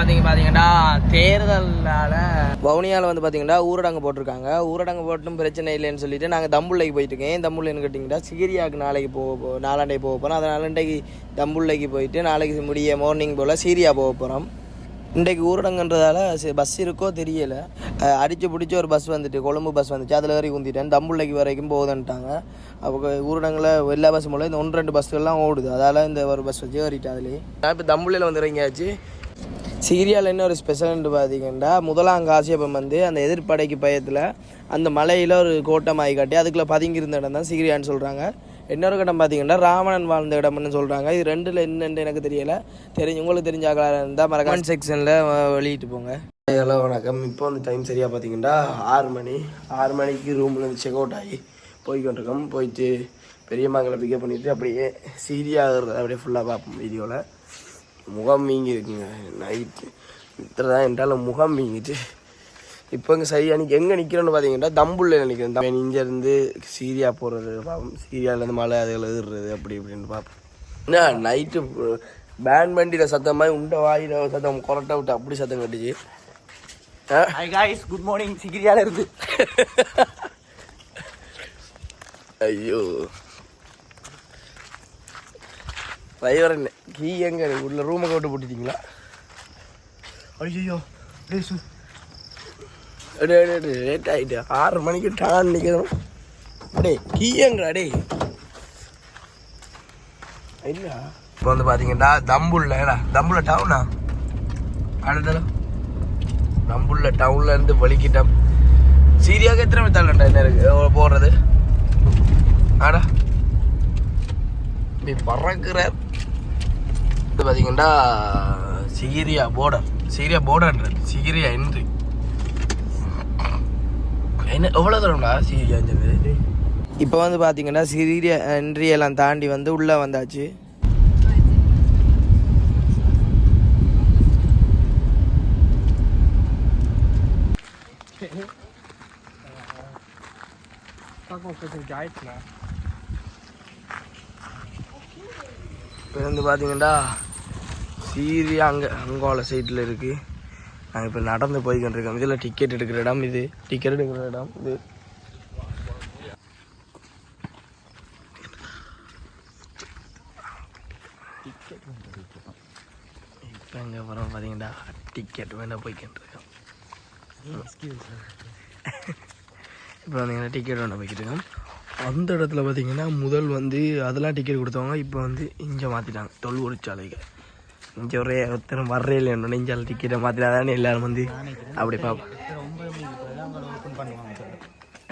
பார்த்தீங்கன்னா தேர்தலால் வவுனியாவில் வந்து பார்த்தீங்கன்னா ஊரடங்கு போட்டிருக்காங்க. ஊரடங்கு போட்டும் பிரச்சனை இல்லைன்னு சொல்லிட்டு நாங்கள் தம்புள்ளைக்கு போயிட்டு இருக்கேன். தம்புள்ளைன்னு கேட்டிங்கன்னா சீரியாவுக்கு நாளைக்கு நாளாண்டே போக போகிறோம். அதனால் இன்றைக்கு தம்புள்ளைக்கு போயிட்டு நாளைக்கு முடிய மார்னிங் போல் சீரியா போக போகிறோம். இன்றைக்கு ஊரடங்குன்றதால பஸ் இருக்கோ தெரியலை. அடித்து பிடிச்சி ஒரு பஸ் வந்துட்டு கொழும்பு பஸ் வந்துச்சு. அதில் வரைக்கும் ஊந்திட்டேன். தம்புள்ளைக்கு வரைக்கும் போகுதுன்ட்டாங்க. அப்போ ஊரடங்கில் எல்லா பஸ்ஸும் போல இந்த 1-2 பஸ்ஸுகள்லாம் ஓடுது. அதால் இந்த ஒரு பஸ் வச்சு ஏறிட்டேன். அதுலேயே நான் இப்போ தம்புள்ளையில் வந்து இறங்கியாச்சு. சீரியாவில் என்ன ஒரு ஸ்பெஷல்னு பார்த்தீங்கன்னா முதலாம் காசியப்பம் வந்து அந்த எதிர்ப்படைக்கு பயத்தில் அந்த மலையில் ஒரு கோட்டமாகி காட்டி அதுக்குள்ளே பதுங்கியிருந்த இடம் தான் சீரியான்னு சொல்கிறாங்க. இன்னொரு கட்டம் பார்த்தீங்கன்னா ராவணன் வாழ்ந்த இடம்னு சொல்கிறாங்க. இது ரெண்டில் என்னென்னு எனக்கு தெரியலை. உங்களுக்கு தெரிஞ்சாக்களாக இருந்தால் மறக்காம செக்ஷனில் வெளியிட்டு போங்க. ஹலோ வணக்கம். இப்போ வந்து டைம் சரியாக பார்த்தீங்கன்னா 6 மணி. 6 மணிக்கு ரூம்லேருந்து செக் அவுட் ஆகி போய்கொண்டிருக்கோம். போயிட்டு பெரியம்மாங்களை பிக்கப் பண்ணிவிட்டு அப்படியே சீரியாகிறத அப்படியே ஃபுல்லாக பார்ப்போம் வீடியோவில். முகம் வீங்கி இருக்குங்க. நைட்டு இத்தனை தான் என்றாலும் முகம் வீங்கிட்டு இப்போ இங்கே சரியாக எங்கே நிற்கிறோன்னு பார்த்தீங்கன்னா தம்புள்ள நினைக்கிறேன். இங்கேருந்து சீரியா போகிறது பார்ப்போம். சீரியாவிலேருந்து மலை அதுகளை ஏறுறது அப்படி இப்படின்னு பார்ப்போம். என்ன நைட்டு பேண்ட் வண்டியில் சத்தம் மாதிரி உண்டை வாயில சத்தம் கொரட்டை விட்டு அப்படி சத்தம் கட்டுச்சு. Hi guys, good morning. சீரியாவில் இருந்து ஐயோ டிரைவர் என்ன கீ எங்கே உள்ள ரூமை விட்டு போட்டுட்டீங்களா? ஐயோ லேட் ஆகிட்டு 6 மணிக்கு டான் நிற்கணும். அடே கீ எங்கடா டே இல்லையா? இப்போ வந்து பார்த்தீங்கன்னா தம்புள்ள டவுனா அடுத்த தம்புள்ள டவுன்லேருந்து வலிக்கிட்டோம். சீரியாவுக்கு எத்தனை தாண்டா என்ன இருக்கு போடுறது? ஆடா இப்படி பறக்கிறார். இது பார்த்தீங்கன்னா சீரியா போர்டர்ன்றது சீரியா என்ட்ரி. என்ன எவ்வளோ தூரம்டா சீரியா இருந்தது? இப்போ வந்து பார்த்தீங்கன்னா சீரியா என்ட்ரி எல்லாம் தாண்டி வந்து உள்ளே வந்தாச்சு. இப்போ வந்து பார்த்தீங்கன்னா சீரியா அங்கோல சைட்டில் இருக்குது. நாங்கள் இப்போ நடந்து போய்கிட்டுருக்கோம். இதில் டிக்கெட் எடுக்கிற இடம் இது. டிக்கெட் எடுக்கிற இடம் இது. இப்போ எங்கே போகிறோம் பார்த்தீங்கன்னா டிக்கெட் வேணால் போய்கிட்டுருக்கோம். இப்போ வந்தீங்கன்னா டிக்கெட் வேணால் போய்கிட்டு இருக்கோம். அந்த இடத்துல பார்த்தீங்கன்னா முதல் வந்து அதெல்லாம் டிக்கெட் கொடுத்தவங்க இப்போ வந்து இங்கே மாற்றிட்டாங்க. தொல்பொருட்சாலைக்கு இங்கே ஒருத்தரும் வர்றே இல்லைன்னு நெஞ்சால் டிக்கெட்டை மாற்றினாதானே எல்லோரும் வந்து அப்படி பார்ப்போம்.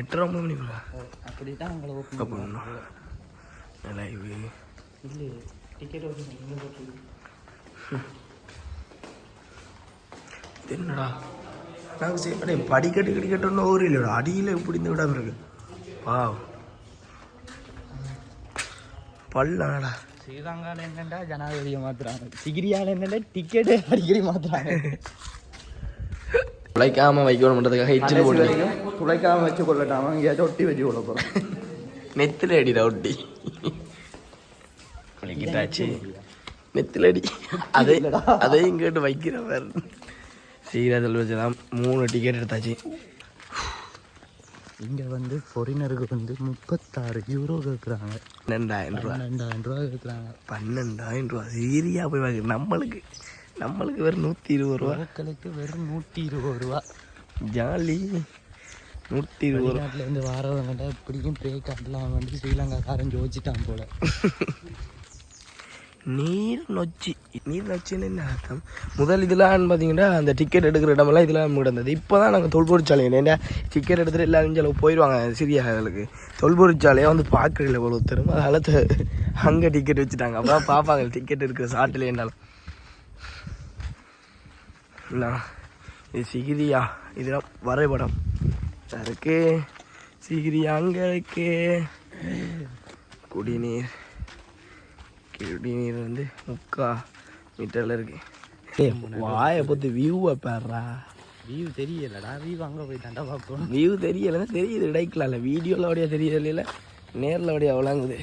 8:09 மணிக்குள்ள அப்படி தான் அவங்கள ஓப்பன் பண்ணணும். இல்லை டிக்கெட் என்னடா நாங்கள் சரி படிக்கட்டு ஒன்றும் ஒரு இல்லையோட அடியில் இப்படி இந்த விடாமல் இருக்கு. வா பல்லாடா. ஸ்ரீலங்காவில் என்னென்னா ஜனாதிபதியை மாற்றுறாங்க. சிகிரியாவில் என்னென்னா டிக்கெட்டே அடிக்கடி மாற்றுறாங்க. துளைக்காமல் வைக்கணுன்றதுக்காக எச்சில் போட்டு துளைக்காமல் வச்சு கொள்ளட்டாம எங்கேயாச்சும் ஒட்டி வச்சு கொள்ள போகிறோம். நெத்தில் அடிடா ஒட்டி கிட்டாச்சு. நெத்தில் அடி அதையும் கேட்டு வைக்கிற வேறு சீக்கிரத்தில் வச்சுதான் 3 டிக்கெட் எடுத்தாச்சு. இங்கே வந்து ஃபாரினருக்கு வந்து 36 யூரோ கேட்குறாங்க. 12,000 ரூபா. 12,000 கேட்குறாங்க. 12,000 ரூபா சீரியா போய் வாங்க. நம்மளுக்கு வெறும் 120 ரூபா. மக்களுக்கு வெறும் 120 ரூபா. ஜாலி 120 ரூபா. நாட்டிலேருந்து வாரவங்கிட்ட இப்படியும் பே காட்டலாம் வந்து ஸ்ரீலங்காக்காரன் ஜோதிச்சிட்டான் போல. நீர் நொச்சின்னு என்ன அர்த்தம்? முதல் இதெல்லாம் பார்த்தீங்கன்னா அந்த டிக்கெட் எடுக்கிற இடமெல்லாம் இதெல்லாம் கிடந்தது. இப்போ தான் நாங்கள் தொல்பொருட்சாலை ஏன்னா டிக்கெட் எடுத்துகிட்டு எல்லாரும் அளவு போயிடுவாங்க சிரியாக்களுக்கு. தொல்பொருட்சாலையை வந்து பார்க்குறதில்ல போல ஒருத்தரும். அதனால் அங்கே டிக்கெட் வச்சுட்டாங்க. அப்புறம் பார்ப்பாங்க டிக்கெட் எடுக்கிற சாட்டில் என்றாலும். இது சிகிரியா, இதெல்லாம் வரைபடம் இருக்கு. சிகிரியா அங்கே இருக்கு. குடிநீர் வந்து 3/4 மீட்டரில் இருக்கு. வாயை பொறுத்து வியூவை பாடுறா. வியூ தெரியலடா. வியூ அங்கே போய் தாண்டா பார்ப்போம். வியூ தெரியலைன்னா தெரியுது இடைக்கலாம்ல. வீடியோவில் அப்படியே தெரியல, நேரில் அப்படியே அவ்வளோங்குது.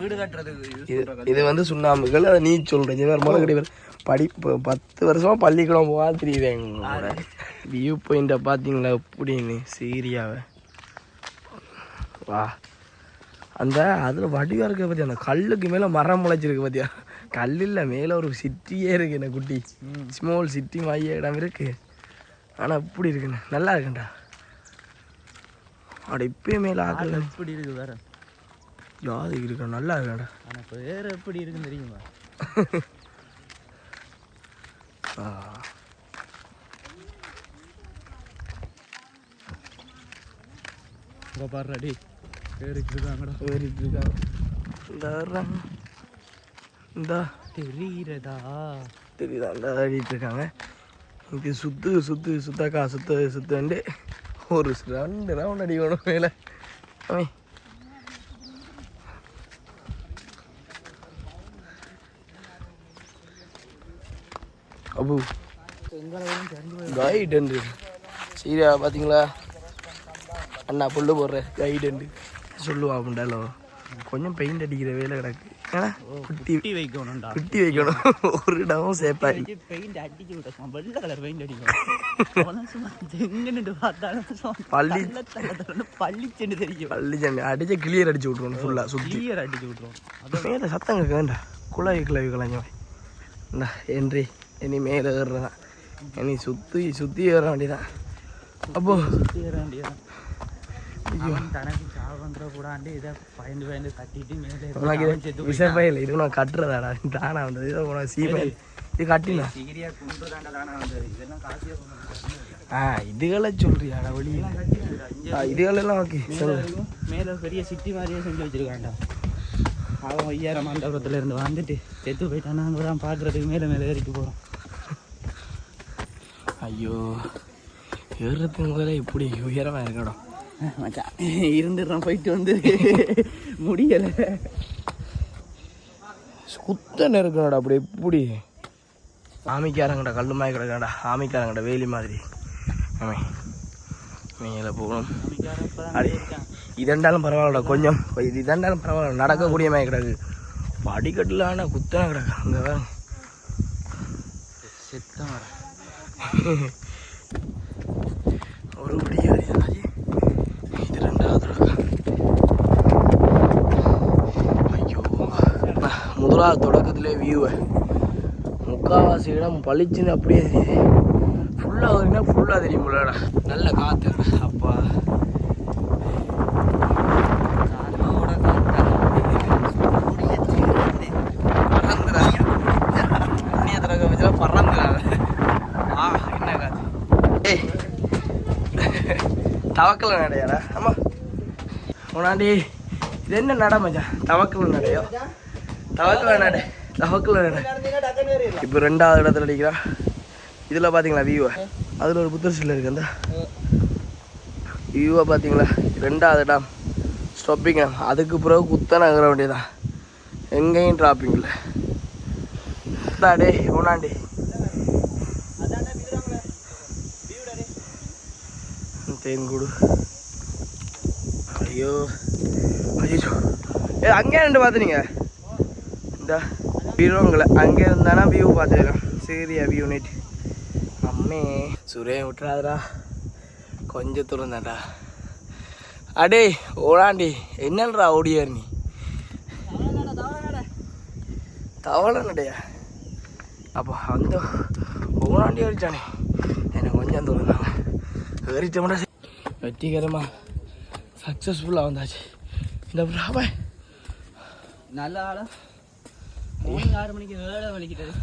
வீடு கட்டுறதுக்கு இது வந்து சுண்ணாம்புகள். அதை நீ சொல்கிறேன் வேறு முளை கட்டி படிப்பு 10 வருஷமா பள்ளிக்கூடம் போக தெரியுது எங்களோட வியூ பாயிண்ட்டை பார்த்தீங்களா எப்படின்னு சீரியாவை வா அந்த அதில் வடிவாக இருக்க பார்த்தியா அந்த கல்லுக்கு மேலே மரம் முளைச்சிருக்கு பார்த்தியா கல் இல்லை மேலே ஒரு சிட்டியே இருக்கு என்ன குட்டி ஸ்மால் சிட்டி மைய இடம் இருக்கு ஆனால் இப்படி இருக்குண்ணே நல்லா இருக்குண்டா அப்படி இப்பயும் மேலே ஆக்கல எப்படி இருக்கு வேற ஜாதி இருக்கு நல்லா இருக்காண்டா ஆனால் இப்போ வேற எப்படி இருக்குன்னு தெரியுமா இப்போ பாடுறாடி ஏறிட்டு இருக்காங்கடா ஏறிட்டு இருக்காங்க இந்த தெரியுறதா தெரியுதா இந்த ஏறிட்டு இருக்காங்க இது சுத்தாக்கா சுத்துண்டு ஒரு 2 ரவுண்ட் அடிக்கணும் மேலே அவன் அபு கைடு சீரியா பார்த்தீங்களா அண்ணா புல்லு போடுற கைடு சொல்லுவா அப்படின்டாலோ கொஞ்சம் பெயிண்ட் அடிக்கிற வேலை கிடக்கு ஏன்னா குட்டி வைக்கணும்டா குட்டி வைக்கணும் ஒரு இடமும் சேப்பாரி பெயிண்ட் அடிச்சு விட்டோம் வெள்ளை கலர் பெயிண்ட் அடிக்கணும் எங்கன்னு பார்த்தாலும் பள்ளிச்செண்டு தெரியும் பள்ளிச்செண்டு அடிச்சு கிளியர் அடிச்சு விட்ருவோம் ஃபுல்லாக சுற்றி கிளியர் அடிச்சு விட்ருவோம் மேலே சத்தம் கேட்க வேண்டாம் குழாய் கலைஞ்சவன் இந்தா என்றி இனி மேலே ஏறுறதான் இனி சுற்றி ஏற வேண்டியதான் அப்போ சுற்றி ஏற வேண்டியதான் தனக்கு சாவன்ற கூடாண்டு இதை பயந்து கட்டிட்டு மேலே விசைப்பையில் இது நான் கட்டுறதாடா தானா வந்தது இதை உனக்கு சீப்பை இது கட்டினா சிகிரியா குண்டு தானே வந்தது இதெல்லாம் காசியாக இதுகளை சொல்றியாடா ஒளி இதுகளெல்லாம் ஓகே மேலே பெரிய சிட்டி மாதிரியே செஞ்சு வச்சிருக்காண்டா அவன் 5000 மண்டபத்தில் இருந்து வந்துட்டு செத்து போயிட்டானா அங்கே தான் பார்க்குறதுக்கு மேலே ஏறிட்டு போகிறோம் ஐயோ ஏறுறதுக்கு முதல்ல இப்படி உயரமாக இருக்கணும் மச்சான் இருந்துடுறான் போயிட்டு வந்து முடியலை சுத்தம் இருக்கணும்டா அப்படி எப்படி ஆமிக்காரங்கடா கல் மாதிரி கிடக்கடா ஆமிக்காரங்கடா வேலி மாதிரி ஆமாம் மேலே போகணும் அடி இதண்டாலும் பரவாயில்லடா கொஞ்சம் இது இதண்டாலும் பரவாயில்ல நடக்கக்கூடிய மாதிரி கிடக்கு படிக்கட்டில் ஆனால் குத்தனை கிடக்கு அங்கே வேற செத்தம் வர ஒரு படியாக இது 2வது ஐயோ முதலாவது தொடக்கத்திலே வியூவை 3/4 இடம் பளிச்சுன்னு அப்படியே தெரியுது ஃபுல்லாக வருங்கன்னா ஃபுல்லாக தெரியும் போலடா நல்ல காற்று அப்பா தவக்கல நடையாடா ஆமாம் உனாண்டி இது என்ன நட மச்சான் தவக்கல நடையோ தவக்கல நடை இப்போ 2வது இடத்துல அடிக்கிறா இதில் பார்த்தீங்களா வியூவை அதில் ஒரு புத்தர் சிலை இருக்கு அந்த வியூவை பார்த்தீங்களா 2வது இடம் ஸ்டாப்பிங் அதுக்கு பிறகு குத்த நகர வேண்டியதான் எங்கேயும் டிராப்பிங் இல்லை தாடே உனாண்டி தேன்கூடு ஐயோ அங்கே ரெண்டு பார்த்துனீங்க இந்த வியூங்களை அங்கே இருந்தானா வியூ பார்த்துக்கலாம் சரியா வியூ நைட் அம்மே சுரே விட்டுறாதடா கொஞ்சம் தூரந்தாண்டா அடே ஓடாண்டி என்னன்றா ஓடியார் நீ தவளை நடையா அப்போ அந்த ஓடாண்டி அடிச்சானே எனக்கு கொஞ்சம் தூரம் தாங்க ஏறிட்டோம்டா வெற்றிகரமாக சக்ஸஸ்ஃபுல்லாக வந்தாச்சு இந்த ப்ராபை நல்ல ஆளா மார்னிங் 6 மணிக்கு வேலை வலிக்கிட்டது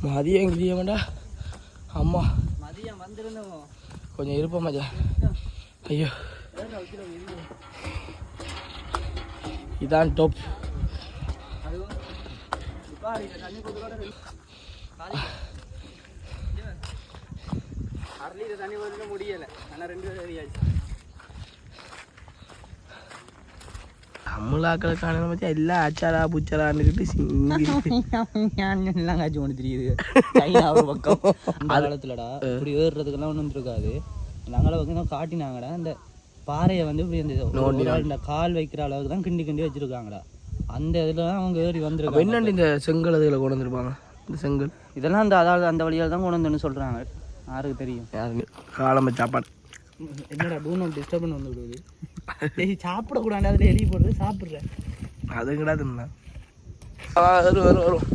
மதியம் கிளிய வேண்டாம் அம்மா மதியம் வந்துருந்தோம் கொஞ்சம் இருப்போம் மச்சான் ஐயோ இதான் டாப் தண்ணி போட்டு முடியலை ஆனால் 2 பேர் ஏறியாச்சு தமிழாக்களை காணல மச்சா எல்லாம் ஆச்சாரா பூச்சாரான்னுக்கிட்டு எல்லாம் காய்ச்சி ஒன்று தெரியுது சைனா ஒரு பக்கம் அந்த காலத்துலடா இப்படி ஏறுறதுக்கெல்லாம் ஒன்றும் இருக்காது நாங்கள பக்கம் காட்டினாங்கடா இந்த பாறையை வந்து இப்படி இந்த கால் வைக்கிற அளவுக்கு தான் கிண்டி வச்சிருக்காங்கடா அந்த இதில் தான் அவங்க ஏறி வந்துருக்காங்க என்னண்டு இந்த செங்கல் இதில் கொண்டு வந்துருப்பாங்க இந்த செங்கல் இதெல்லாம் அந்த வழியால் தான் கொண்டு வந்துன்னு சொல்கிறாங்க. யாருக்கு தெரியும்? யாருங்க காலம்ப சாப்பாடு என்னடா டூ நாட் டிஸ்டர்ப் பண்ண வந்து விடுவது. சரி சாப்பிடக்கூடாது, அதில் எழுதி போடுறது சாப்பிட்றேன். அது கிடையாதுண்ணா. வரும் வரும்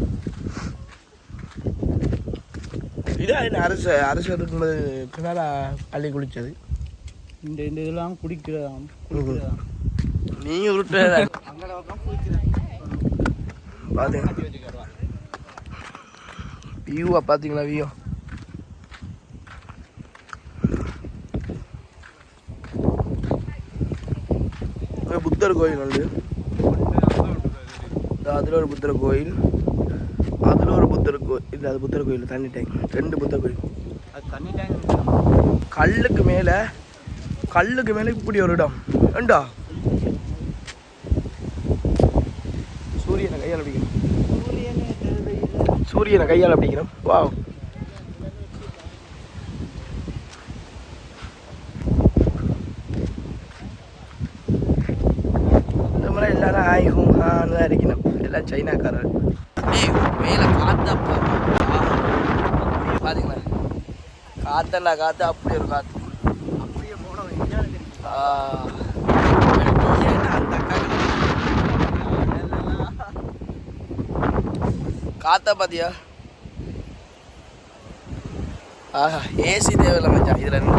இதா என்ன அரசு இருக்கும்போது பின்னால் அள்ளி குளிச்சது. இந்த இதெல்லாம் குடிக்கிறதாம் நீ உருட்டு வியூவா பார்த்தீங்களா? வியூ புத்தர் கோயில் உண்டு. அதில் ஒரு புத்தர் கோயில், அதில் ஒரு புத்தர் கோயில். இல்லை அது புத்தர் கோயில் தண்ணி டேங்க். 2 புத்தர் கோயில். அது தண்ணி டேங்க் கல்லுக்கு மேலே இப்படி ஒரு இடம் ஏண்டா. சூரியனை கையால் பிடிக்கணும். வா இந்த மாதிரி எல்லாரும் ஆய்வுன்னு தான் இருக்கணும். எல்லாம் சைனாக்காரர். மேலே காத்தா பாத்தீங்களா? காத்தண்டா காத்து, அப்படி ஒரு காத்து. அப்படியே போனோம் காத்தா பாத்தியா? ஆஹா, ஏசி தேவையில்லை மச்சான் இதில்.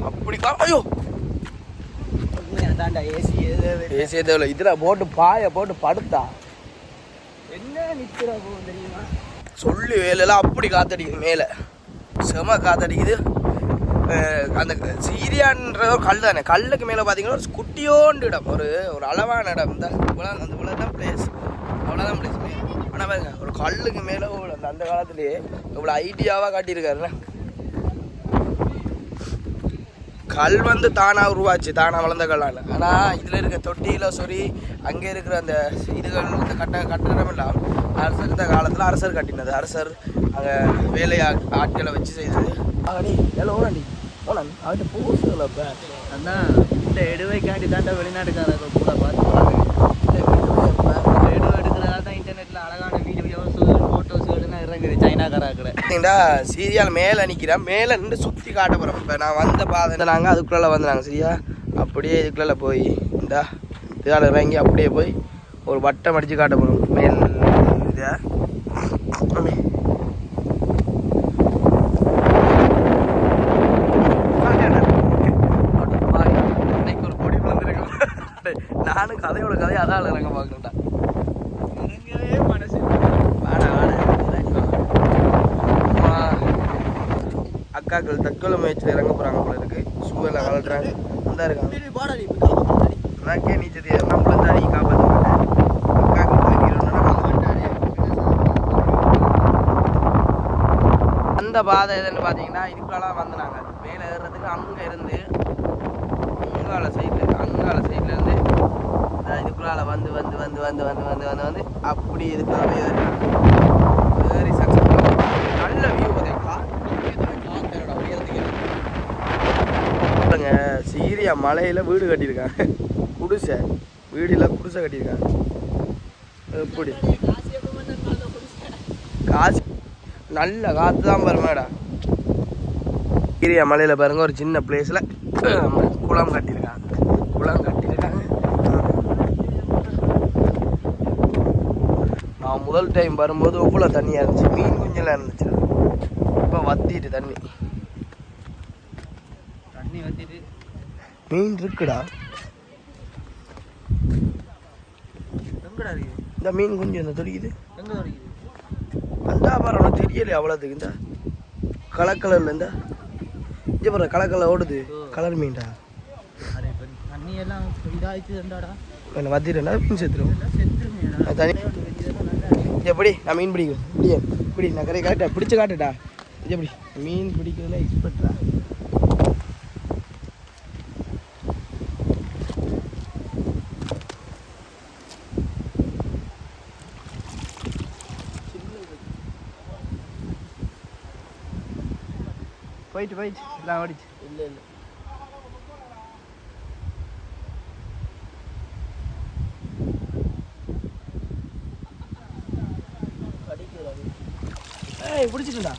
அப்படி ஐயோ ஏசியே தேவையில்லை. இதில் போட்டு போட்டு படுத்தா என்ன நிற்கிறா போகும் தெரியுமா? சொல்லி வேலையெல்லாம் அப்படி காத்தடிக்குது. மேலே செம காத்தடிக்குது. அந்த சீரியான்ற ஒரு கல் தானே. கல்லுக்கு மேலே பார்த்தீங்கன்னா ஒரு குட்டியோண்டு இடம், ஒரு அளவான இடம். இந்த அந்த இவ்வளோதான் பிளேஸ், அவ்வளோதான் பிளேஸ். ஆனால் பாருங்க, ஒரு கல்லுக்கு மேலே அந்த காலத்துலேயே இவ்வளோ ஐடியாவாக காட்டியிருக்காருல்ல. கல் தானாக உருவாச்சு, தானாக வளர்ந்த கல்லால். ஆனால் இதில் இருக்க தொட்டியில் சொறி அங்கே இருக்கிற அந்த இதுகள், இந்த கட்டடம் எல்லாம் அரசர் இருந்த காலத்தில் அரசர் கட்டினது. அரசர் அங்கே வேலை ஆட்களை வச்சு செய்தது. ஆகடி எல்லாம் ஓடாண்டி ஓடான் அவர்கிட்ட போசுல. இப்போ அதான் இந்த எடுவைக்காண்டி தாண்டா வெளிநாட்டுக்காரர்கள் கூட பார்த்துக்கிறாங்க. எடுவை எடுக்கிறதால தான் இன்டர்நெட்டில் அழகான வீடியோஸ் ஃபோட்டோஸ்லாம் இறங்குது சைனாக்காராக்களை. ஏண்டா சீரியால் மேலே நிற்கிறேன், மேலே நின்று சுற்றி காட்ட போகிறோம். இப்போ நான் வந்த பாதை நாங்கள் அதுக்குள்ளே வந்துடுறாங்க சரியா. அப்படியே இதுக்குள்ளே போய் இந்த இதால் இறங்கி அப்படியே போய் ஒரு வட்டம் அடித்து காட்ட போகிறோம். மேல் இதை இன்னைக்கு ஒரு கொடி விழுந்துருக்கோம். நானும் கதையோட கதையை அதால் இறங்க பார்க்கணும்டா. இறங்கவே மனசு அக்காக்கள் தற்கொலை முயற்சியில் இறங்க போகிறாங்க போல இருக்கு. ஷூ எல்லாம் கலட்டுறாங்க. வந்தா இருக்காங்க. எனக்கே நீச்சல் தெரியாது. நம்மள தாடி காப்பாற்ற மாட்டேன். அக்காக்கள் அந்த பாதை எதுன்னு பார்த்தீங்கன்னா இதுக்குள்ளலாம் வந்தாங்க. மேலே ஏறுறதுக்கு அங்கே இருந்து அங்கால சைடில் இருந்து இதுக்குள்ளால வந்து வந்து வந்து வந்து வந்து வந்து வந்து வந்து அப்படி இதுக்குள்ள வெரி சக்ஸஸ்ஃபுல். நல்ல வியூ பாருங்க. சீரியா மலையில் வீடு கட்டியிருக்காங்க. குடிசை வீடில் குடிசை கட்டியிருக்காங்க. எப்படி காசு நல்ல காற்று தான் பாருமேடா. சீரியா மலையில் பாருங்க, ஒரு சின்ன பிளேஸில் குளம் கட்டியிருக்காங்க. நான் முதல் டைம் வரும்போது இவ்வளோ தண்ணியாக இருந்துச்சு. மீன் குஞ்செல்லாம் இருந்துச்சு. இப்போ வத்திட்டு தண்ணி வத்திட்டு மீன் இருக்குடா. எங்கடா இருக்கு இந்த மீன் குஞ்சு இந்த துடிக்குது. எங்கே துடிக்குது? அந்த பாரு தெரியலையே அவ்வளோத்துக்கு. இந்த கலர்ல இந்த இங்கே பாரு கலர் ஓடுது. கலர் மீன்டா. தண்ணி எல்லாம் இதாகிட்டு இருந்தாடா. என்ன வத்திட்டா மீன் செத்துரும். தண்ணி எப்படி நான் மீன் பிடிக்கும் இப்படி நான் கரையை கரெக்டாக பிடிச்சி காட்டுடா. எப்படி மீன் பிடிக்கிறதுல எக்ஸ்பர்ட்டா. போயிட்டு எல்லாம் ஓடிச்சு. இல்லை பிடிச்சிட்டுடா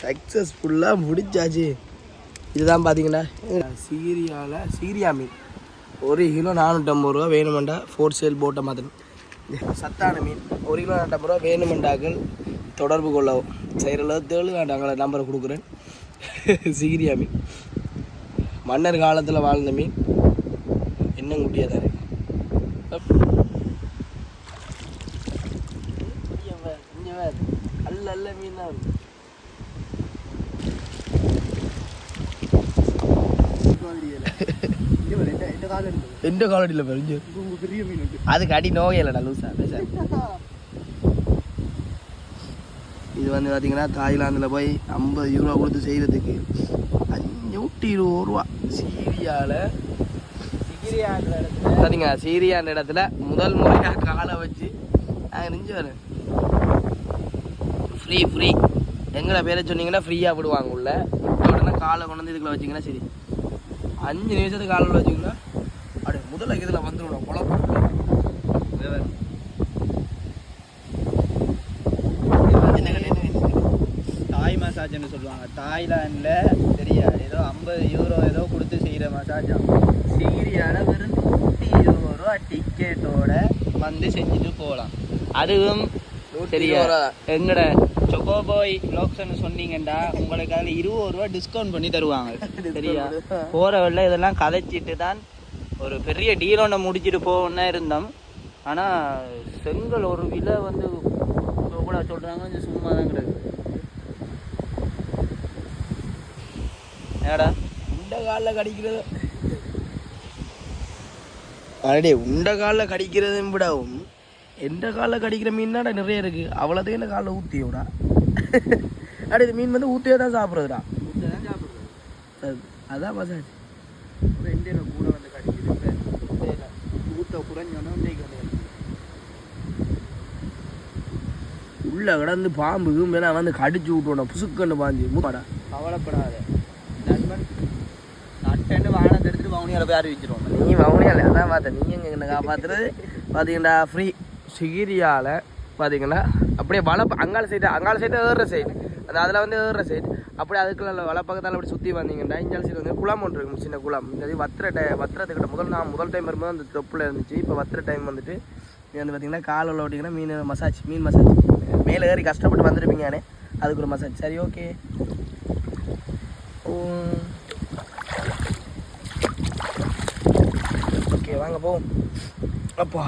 சக்ஸஸ்ஃபுல்லாக முடிச்சாச்சு. இதுதான் பார்த்தீங்கன்னா சீரியா மீன் 1 கிலோ 450 ரூபா வேணுமெண்டா 4 சேல் போட்டை மாற்றணும். சத்தான மீன் 1 கிலோ 450 ரூபா வேணுமெண்டாக்கள் தொடர்பு கொள்ளவும். செய்கிற தேழு நாங்களை நம்பரை கொடுக்குறேன். சீரியா மீன் மன்னர் காலத்தில் வாழ்ந்த மீன் இன்னும் குட்டியாக தான் இருக்கு. அல்ல மீன் தான் இருக்கு. எந்த காலடியில் பெரிய மீன் அதுக்கு அடி நோயலடா லூசா பேச. இது வந்து பார்த்தீங்கன்னா தாய்லாந்தில் போய் 50 யூரோ கொடுத்து செய்கிறதுக்கு 520 ரூபா. பார்த்தீங்களா சீரியான்ற இடத்துல முதல் முறையாக காலை வச்சு நாங்கள் நெஞ்சு வரேன். ஃப்ரீ எங்களை பேரை சொன்னீங்கன்னா ஃப்ரீயாக விடுவாங்க உள்ள. உடனே காலை கொண்டு வந்து இதுக்குள்ள வச்சிங்கன்னா சரி 5 நிமிஷத்துக்கு காலில் வச்சிங்கன்னா அப்படியே முதல்ல இதில் வந்துடும் குழப்பம். தாய் மசாஜ்னு சொல்லுவாங்க. தாய்லாண்டில் சரியா ஏதோ 50 யூரோ ஏதோ கொடுத்து செய்கிற மசாஜா. சீரியாவில் வெறும் 120 ரூபா டிக்கெட்டோட வந்து செஞ்சுட்டு போகலாம். அதுவும் சரியா எங்கட சொகோபாய் வ்ளாக்ஸ்னு சொன்னீங்கண்டா உங்களுக்கு அதில் 20 ரூபா டிஸ்கவுண்ட் பண்ணி தருவாங்க. சரியா போகிற வழியில் இதெல்லாம் கதைச்சிட்டு தான் ஒரு பெரிய டீல் ஒன்று முடிச்சுட்டு போகணுன்னா இருந்தோம். ஆனால் செங்கல் ஒரு விலை வந்து கூட சொல்கிறாங்க கொஞ்சம் சும்மா தான் கிடக்கு. ஏடா உண்ட காலில் கடிக்கிறது உண்ட காலில் கடிக்கிறதும் விடவும் எந்த காலில் கடிக்கிற மீன் தான் நிறைய இருக்குது. அவ்வளோதையும் இந்த காலில் ஊற்றியோடா. அடி இது மீன் வந்து ஊற்றியே தான் சாப்பிட்றதுடா. அதான் மசாஜ் கூட வந்து கடிக்கிறது ஊற்ற குறைஞ்சோன்னா இன்னைக்கு வந்து உள்ள கிடந்து பாம்பு மேலே வந்து கடிச்சு விட்டுவோம் புசுக்கன்னு பாஞ்சு மூடா. கவலைப்படாத நண்பன் நட்டன்னு வாகனத்தை எடுத்துட்டு வவுனியாவில் போய் அறிவிச்சிருவோம். நீ வவுனியாவில் அதான் பார்த்தேன். நீங்கள் எங்களை காப்பாற்றுறது பார்த்தீங்கன்னா ஃப்ரீ. சிகிரியாவில் பார்த்தீங்கன்னா அப்படியே அங்கால சைடு ஏறுற சைடு அதில் வந்து ஏறுற சைடு அப்படியே அதுக்குள்ள வளப்பக்கத்தால் அப்படி சுற்றி வந்தீங்கன்னா இஞ்சால் சைடு வந்து குளம் ஒன்று இருக்கும். சின்ன குளம். இந்த வத்திரத்துக்கிட்ட முதல் டைம் வரும்போது அந்த தொப்பில் இருந்துச்சு. இப்போ வத்திர டைம் வந்துட்டு இது வந்து பார்த்தீங்கன்னா காலில் ஓட்டிங்கன்னா மீன் மசாஜ் மேலே ஏறி கஷ்டப்பட்டு வந்துருப்பீங்கண்ணே அதுக்கு ஒரு மசாஜ். சரி ஓகே ஓகே வாங்க போவோம். அப்பா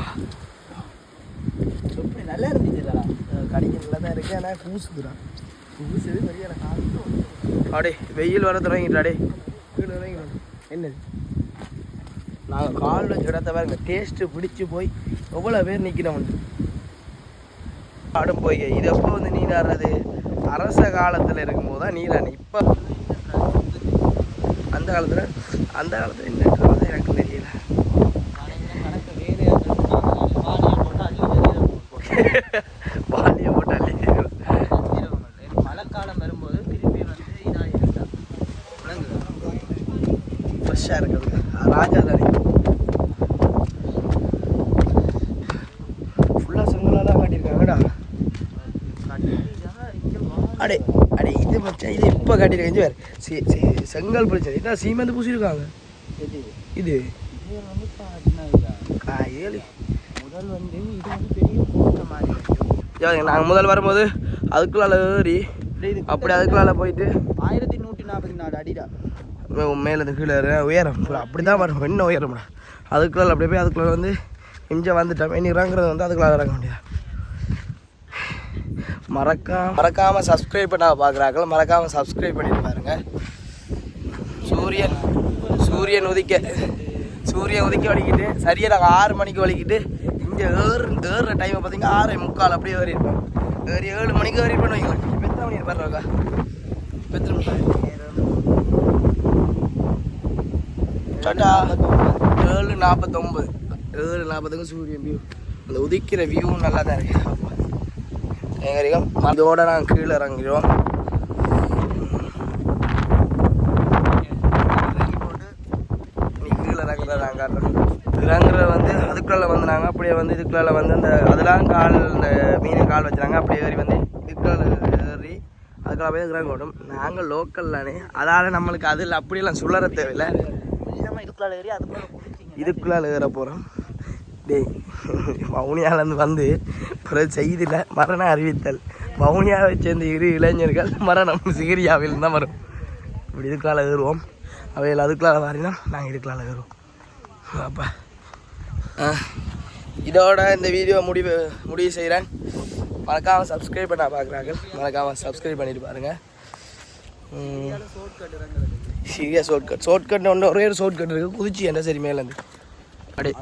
எப்படி நல்லா இருந்துச்சுடா. கடிக்க நல்லா தான் இருக்குது. ஆனால் கூசுதுடா. கூசுது பெரிய அடே வெயில் வர தொடங்கிட்டாடே. என்னது நாங்கள் கால் வச்சு இடத்த பாருங்க. டேஸ்ட்டு பிடிச்சி போய் எவ்வளோ பேர் நிற்கிறோம் வந்து ஆடும் போய். இது எப்போ வந்து நீராடுறது அரச காலத்தில் இருக்கும்போது தான் நீராடு. இப்போ அந்த காலத்தில் இந்த காலத்தில் எனக்கு தெரியல. வாலியை போட்டு அள்ளி மழைக்காலம் வரும்போது திருப்பி வந்து இதாகிருந்தா ஃப்ரெஷ்ஷாக இருக்குது. ராஜா தானே ஃபுல்லாக செங்கலாக தான் காட்டியிருக்காங்கடா. அடே இது மச்சா இது இப்போ காட்டியிருக்கேன். வேறு செங்கல் பிரச்சனை இதான் சீமெந்து பூசியிருக்காங்க. இது வந்து காயிலி முதல் வந்து இது வந்து பெரிய கோட்டை மாதிரி. நாங்கள் முதல் வரும்போது அதுக்குள்ளால ஏறி அப்படி அதுக்குள்ளால போயிட்டு 1144 அடிடா மேலே கீழே உயரம் அப்படி தான் வரும். என்ன உயரம்டா அதுக்குள்ளால அப்படியே போய் அதுக்குள்ள வந்து இங்கே வந்துட்டோம். இனி இறங்குறது வந்து அதுக்குள்ளால இறங்க முடியாது. மறக்காமல் சப்ஸ்கிரைப் பண்ண பார்க்குறாங்க. மறக்காமல் சப்ஸ்கிரைப் பண்ணிட்டு பாருங்க. சூரியன் உதிக்க வலிக்கிட்டு சரியாக நாங்கள் 6 மணிக்கு வலிக்கிட்டு இங்கே ஏறுற டைமை பார்த்தீங்கன்னா 6:45 அப்படியே ஏறி இருப்போம். ஏறி 7 மணிக்கு ஏறி இருப்பேன்னு வைங்களேன். இப்போ எத்தனை மணி இருப்பாருக்கா? எத்தனை மணி சாட்டா 7:49 7:40 சூரியன் வியூ. அந்த உதிக்கிற வியூவும் நல்லா தான் இருக்கு. எங்கரிகம் அதோட நாங்கள் கீழே இறங்கிடுவோம். நீ கீழே இறங்குறத நான் காட்டுறேன். இறங்குற வந்து அதுக்குள்ள வந்து நாங்கள் அப்படியே வந்து இதுக்குள்ள வந்து அந்த அதெல்லாம் கால் இந்த மீனை கால் வச்சுறாங்க அப்படியே ஏறி வந்து இதுக்குள்ள ஏறி அதுக்குள்ள போய் இறங்க ஓடும். நாங்கள் லோக்கல்லானே அதால் நம்மளுக்கு அதில் அப்படியெல்லாம் சுழற தேவையில்லை. இதுக்குள்ள ஏறி இதுக்குள்ளால ஏற போகிறோம். டேய் வவுனியாலேருந்து வந்து பிறகு செய்தியில் மரண அறிவித்தல் வவுனியாவை சேர்ந்த 2 இளைஞர்கள் மரணம் சிகிரியாவில் தான் வரும். இப்படி இதுக்குள்ளால ஏறுவோம். அவையில் அதுக்குள்ளால மாறினா நாங்கள் இதுக்குள்ளால ஏறுவோம். அப்பா இதோட இந்த வீடியோ முடிவு செய்கிறேன். மறக்காமல் சப்ஸ்கிரைப் பண்ண பார்க்குறாங்க, மறக்காமல் சப்ஸ்கிரைப் பண்ணிட்டு பாருங்கள். சரியா ஷார்ட்கட் ஒரே ஒரு ஷார்ட்கட் இருக்குது. குதிச்சு என்ன சரி மேலேருந்து அப்படியே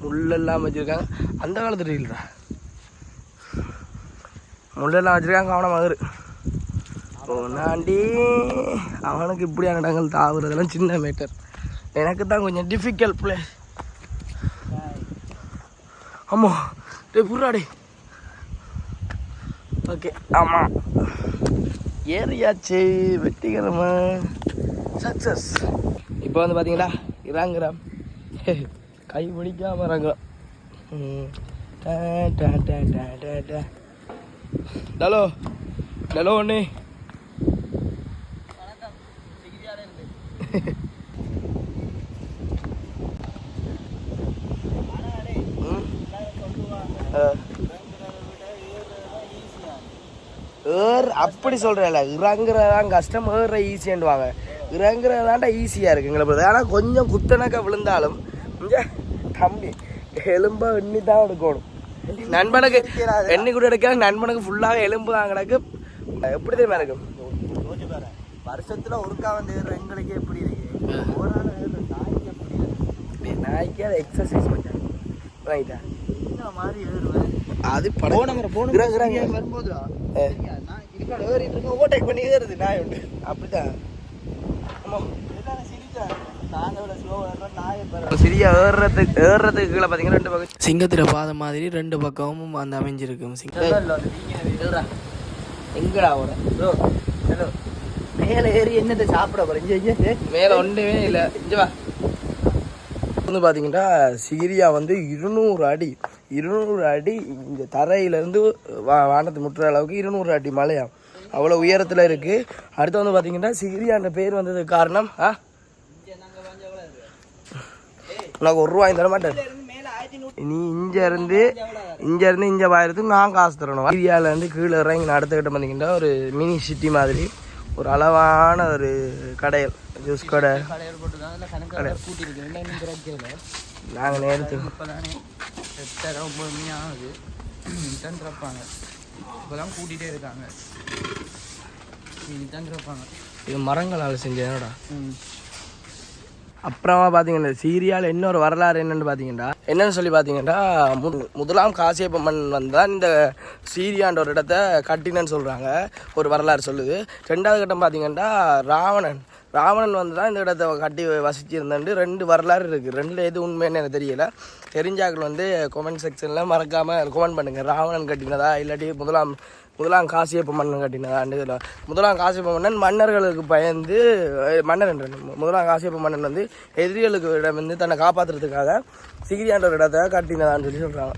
முள்ளெல்லாம் வச்சுருக்காங்க. அந்த காலத்து ரீல்டா முள்ளெல்லாம் வச்சுருக்காங்க. கவனமாக இரு. நாண்டி அவனுக்கு இப்படியான இடங்கள் தாவுறதெல்லாம் சின்ன மேட்டர். எனக்கு தான் கொஞ்சம் டிஃபிகல்ட் பிளேஸ். ஆமாம் டே புறாடே. ஓகே ஆமாம் ஏறியாச்சு வெற்றிகரமாக சக்ஸஸ். இப்போ வந்து பார்த்தீங்களா இறங்குறோம். கை பிடிக்காமல் இறங்குறோம். டலோ டலோ ஒன்று அப்படி சொல்கிறேன்ல, இறங்குறதான் கஷ்டம், ஏற ஈஸியாண்டுவாங்க. இறங்குறதாண்டா ஈஸியாக இருக்குது எங்களை பொறுத்து. ஆனால் கொஞ்சம் குத்தனக்க விழுந்தாலும் இங்கே தம்பி எலும்பை எண்ணி தான் எடுக்கணும். நண்பனுக்கு எண்ணி கூட எடுக்க நண்பனுக்கு ஃபுல்லாக எலும்பு தான் கிடக்கு. எப்படி தெரியுமா இருக்கும்? வருஷத்தில் ஒருக்கா வந்து எங்களுக்கு எப்படி இருக்கு? நாய்க்கு அதை எக்ஸசைஸ் பண்ணேன் ரைட்டா மாதிரி ஏறுவேன். அது வரும்போது ஏறிட்டு இருக்க ஓவர்டேக் பண்ணி ஏறுது நாய் உண்டு. அப்படிதான் சரியா ஏறுறதுக்கு கீழே பார்த்தீங்கன்னா 2 பக்கம் சிங்கத்திர பாதம் மாதிரி 2 பக்கமும் அந்த அமைஞ்சிருக்கும். எங்கடா ப்ரோ ஹலோ மேலே ஏறி என்னத்தை சாப்பிட போகிறேன்? மேலே ஒன்றுமே இல்லை. இங்கே வா. வந்து பார்த்தீங்கன்னா சிகிரியா வந்து 200 அடி இந்த தரையிலேருந்து வானத்தை முட்டுற அளவுக்கு 200 அடி மலையா, அவ்வளோ உயரத்தில் இருக்குது. அடுத்து வந்து பார்த்தீங்கன்னா சிகிரியான்ற பேர் வந்ததுக்கு காரணம் உனக்கு 1 ரூபாய் தர மாட்டேன். நீ இங்கே வாயிறதுக்கு நான் காசு தரணும். சிகிரியாவிலேருந்து கீழே இறங்கி அடுத்த கிட்ட பார்த்தீங்கன்னா ஒரு மினி சிட்டி மாதிரி ஒரு அளவான ஒரு கடைகள், ஜூஸ் கடை. நாங்கள் நேரத்து ஆகுது திறப்பாங்க. இப்போதான் கூட்டிகிட்டே இருக்காங்க. திறப்பாங்க. இது மரங்களால் செஞ்சேனோடா. அப்புறமா பார்த்தீங்கன்னா சீரியாவில் இன்னொரு வரலாறு என்னன்னு சொல்லி பார்த்தீங்கன்னா முதலாம் காசியப்ப மன்னன் வந்தால் இந்த சீரியான்ற ஒரு இடத்த கட்டினன்னு சொல்கிறாங்க, ஒரு வரலாறு சொல்லுது. 2வது கட்டம் பார்த்தீங்கன்னா ராவணன் வந்து தான் இந்த இடத்த கட்டி வசிச்சிருந்தாண்டு 2 வரலாறு இருக்குது. 2ல் எது உண்மைன்னு எனக்கு தெரியல. தெரிஞ்சாக்கள் வந்து கமெண்ட் செக்ஷனில் மறக்காமல் கமெண்ட் பண்ணுங்கள். ராவணன் கட்டினதா இல்லாட்டி முதலாம் காசியப்ப மன்னன் கட்டினதாண்டு. இதில் முதலாம் காசியப்ப மன்னன் மன்னர்களுக்கு பயந்து முதலாம் காசியப்ப மன்னன் வந்து எதிரிகளுக்கு இடம் வந்து தன்னை காப்பாற்றுறதுக்காக சிகிரியான்ற ஒரு இடத்த கட்டினதான்னு சொல்லி சொல்கிறாங்க.